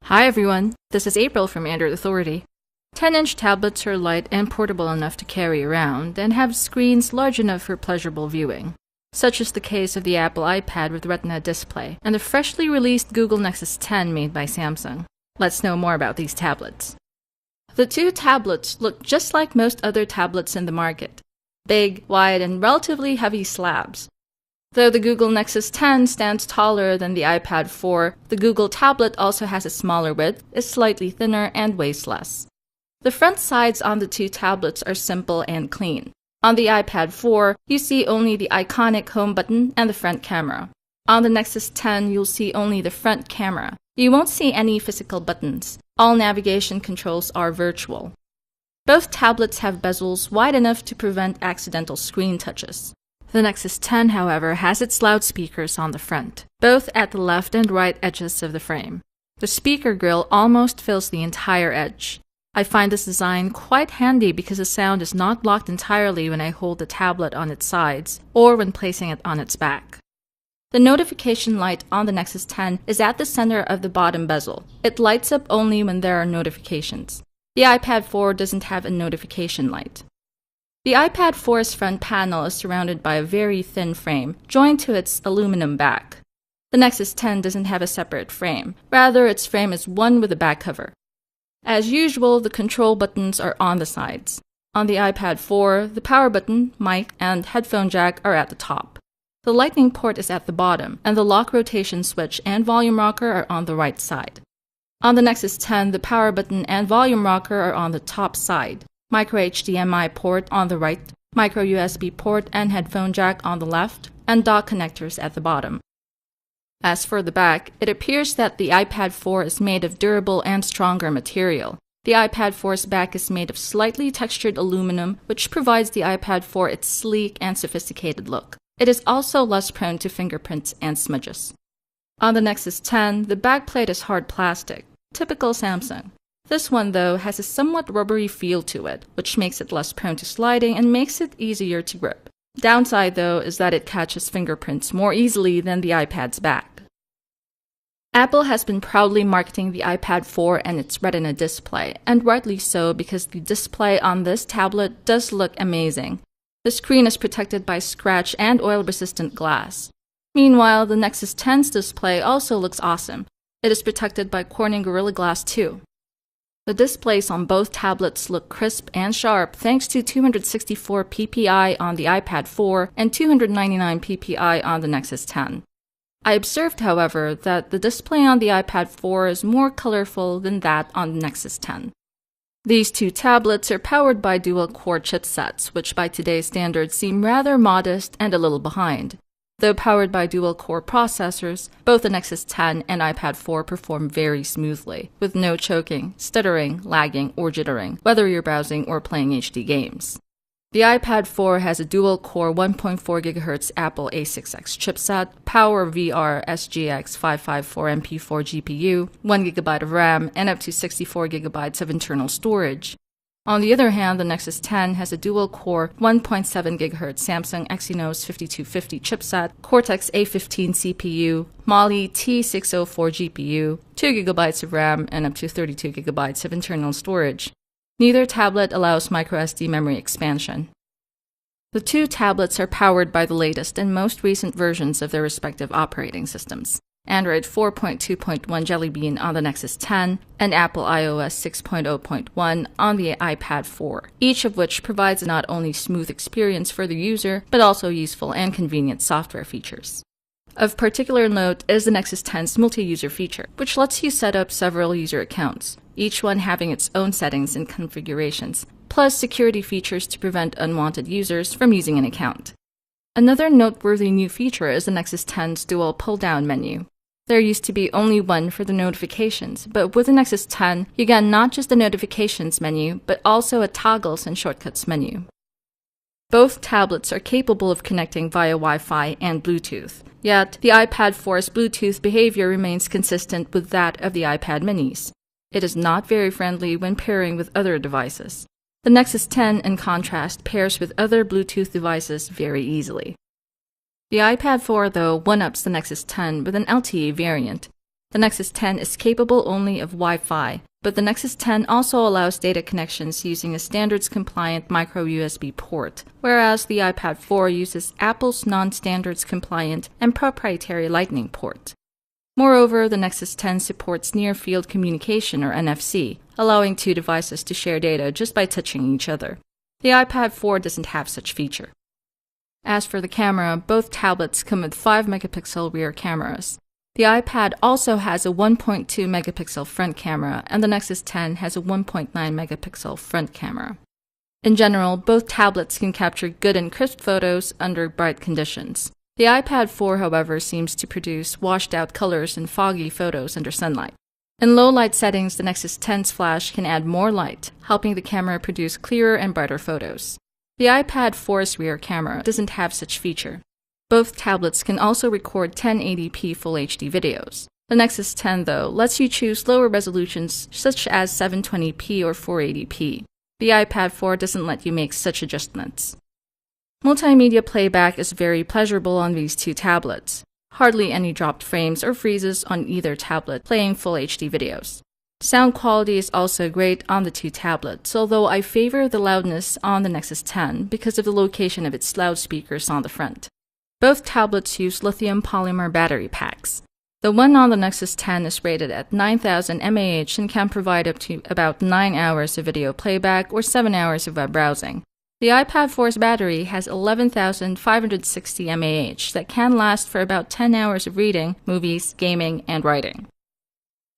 Hi everyone, this is April from Android Authority. 10-inch tablets are light and portable enough to carry around and have screens large enough for pleasurable viewing. Such is the case of the Apple iPad with Retina display and the freshly released Google Nexus 10 made by Samsung. Let's know more about these tablets. The two tablets look just like most other tablets in the market. Big, wide, and relatively heavy slabs. Though the Google Nexus 10 stands taller than the iPad 4, the Google tablet also has a smaller width, is slightly thinner, and weighs less. The front sides on the two tablets are simple and clean. On the iPad 4, you see only the iconic home button and the front camera. On the Nexus 10, you'll see only the front camera. You won't see any physical buttons. All navigation controls are virtual. Both tablets have bezels wide enough to prevent accidental screen touches. The Nexus 10, however, has its loudspeakers on the front, both at the left and right edges of the frame. The speaker grill almost fills the entire edge. I find this design quite handy because the sound is not blocked entirely when I hold the tablet on its sides or when placing it on its back. The notification light on the Nexus 10 is at the center of the bottom bezel. It lights up only when there are notifications. The iPad 4 doesn't have a notification light. The iPad 4's front panel is surrounded by a very thin frame, joined to its aluminum back. The Nexus 10 doesn't have a separate frame. Rather, its frame is one with a back cover. As usual, the control buttons are on the sides. On the iPad 4, the power button, mic, and headphone jack are at the top. The Lightning port is at the bottom, and the lock rotation switch and volume rocker are on the right side. On the Nexus 10, the power button and volume rocker are on the top side. Micro HDMI port on the right, micro USB port and headphone jack on the left, and dock connectors at the bottom. As for the back, it appears that the iPad 4 is made of durable and stronger material. The iPad 4's back is made of slightly textured aluminum, which provides the iPad 4 its sleek and sophisticated look. It is also less prone to fingerprints and smudges. On the Nexus 10, the backplate is hard plastic, typical Samsung. This one, though, has a somewhat rubbery feel to it, which makes it less prone to sliding and makes it easier to grip. Downside, though, is that it catches fingerprints more easily than the iPad's back. Apple has been proudly marketing the iPad 4 and its Retina display, and rightly so because the display on this tablet does look amazing. The screen is protected by scratch and oil-resistant glass. Meanwhile, the Nexus 10's display also looks awesome. It is protected by Corning Gorilla Glass 2. The displays on both tablets look crisp and sharp thanks to 264 ppi on the iPad 4 and 299 ppi on the Nexus 10. I observed, however, that the display on the iPad 4 is more colorful than that on the Nexus 10. These two tablets are powered by dual-core chipsets, which by today's standards seem rather modest and a little behind. Though powered by dual-core processors, both the Nexus 10 and iPad 4 perform very smoothly, with no choking, stuttering, lagging, or jittering, whether you're browsing or playing HD games. The iPad 4 has a dual-core 1.4 GHz Apple A6X chipset, PowerVR SGX 554 MP4 GPU, 1 GB of RAM, and up to 64 GB of internal storage. On the other hand, the Nexus 10 has a dual-core 1.7 GHz Samsung Exynos 5250 chipset, Cortex A15 CPU, Mali T604 GPU, 2 GB of RAM, and up to 32 GB of internal storage. Neither tablet allows microSD memory expansion. The two tablets are powered by the latest and most recent versions of their respective operating systems. Android 4.2.1 Jelly Bean on the Nexus 10, and Apple iOS 6.0.1 on the iPad 4, each of which provides a not only smooth experience for the user, but also useful and convenient software features. Of particular note is the Nexus 10's multi-user feature, which lets you set up several user accounts, each one having its own settings and configurations, plus security features to prevent unwanted users from using an account. Another noteworthy new feature is the Nexus 10's dual pull-down menu. There used to be only one for the notifications, but with the Nexus 10, you get not just the notifications menu, but also a toggles and shortcuts menu. Both tablets are capable of connecting via Wi-Fi and Bluetooth, yet the iPad 4's Bluetooth behavior remains consistent with that of the iPad minis. It is not very friendly when pairing with other devices. The Nexus 10, in contrast, pairs with other Bluetooth devices very easily. The iPad 4, though, one-ups the Nexus 10 with an LTE variant. The Nexus 10 is capable only of Wi-Fi, but the Nexus 10 also allows data connections using a standards-compliant micro-USB port, whereas the iPad 4 uses Apple's non-standards-compliant and proprietary Lightning port. Moreover, the Nexus 10 supports near-field communication, or NFC, allowing two devices to share data just by touching each other. The iPad 4 doesn't have such feature. As for the camera, both tablets come with 5-megapixel rear cameras. The iPad also has a 1.2 megapixel front camera, and the Nexus 10 has a 1.9 megapixel front camera. In general, both tablets can capture good and crisp photos under bright conditions. The iPad 4, however, seems to produce washed-out colors and foggy photos under sunlight. In low-light settings, the Nexus 10's flash can add more light, helping the camera produce clearer and brighter photos. The iPad 4's rear camera doesn't have such feature. Both tablets can also record 1080p Full HD videos. The Nexus 10, though, lets you choose lower resolutions such as 720p or 480p. The iPad 4 doesn't let you make such adjustments. Multimedia playback is very pleasurable on these two tablets. Hardly any dropped frames or freezes on either tablet playing Full HD videos. Sound quality is also great on the two tablets, although I favor the loudness on the Nexus 10 because of the location of its loudspeakers on the front. Both tablets use lithium polymer battery packs. The one on the Nexus 10 is rated at 9,000 mAh and can provide up to about 9 hours of video playback or 7 hours of web browsing. The iPad 4's battery has 11,560 mAh that can last for about 10 hours of reading, movies, gaming, and writing.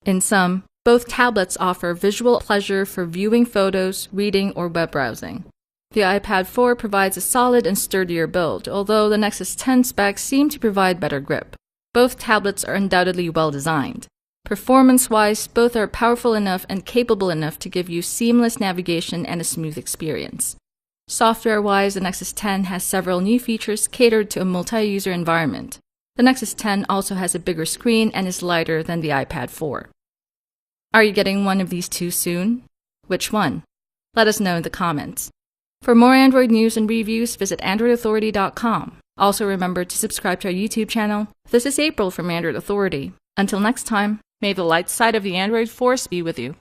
In sum, both tablets offer visual pleasure for viewing photos, reading, or web browsing. The iPad 4 provides a solid and sturdier build, although the Nexus 10 specs seem to provide better grip. Both tablets are undoubtedly well designed. Performance-wise, both are powerful enough and capable enough to give you seamless navigation and a smooth experience. Software-wise, the Nexus 10 has several new features catered to a multi-user environment. The Nexus 10 also has a bigger screen and is lighter than the iPad 4. Are you getting one of these two soon? Which one? Let us know in the comments. For more Android news and reviews, visit AndroidAuthority.com. Also remember to subscribe to our YouTube channel. This is April from Android Authority. Until next time, may the light side of the Android force be with you.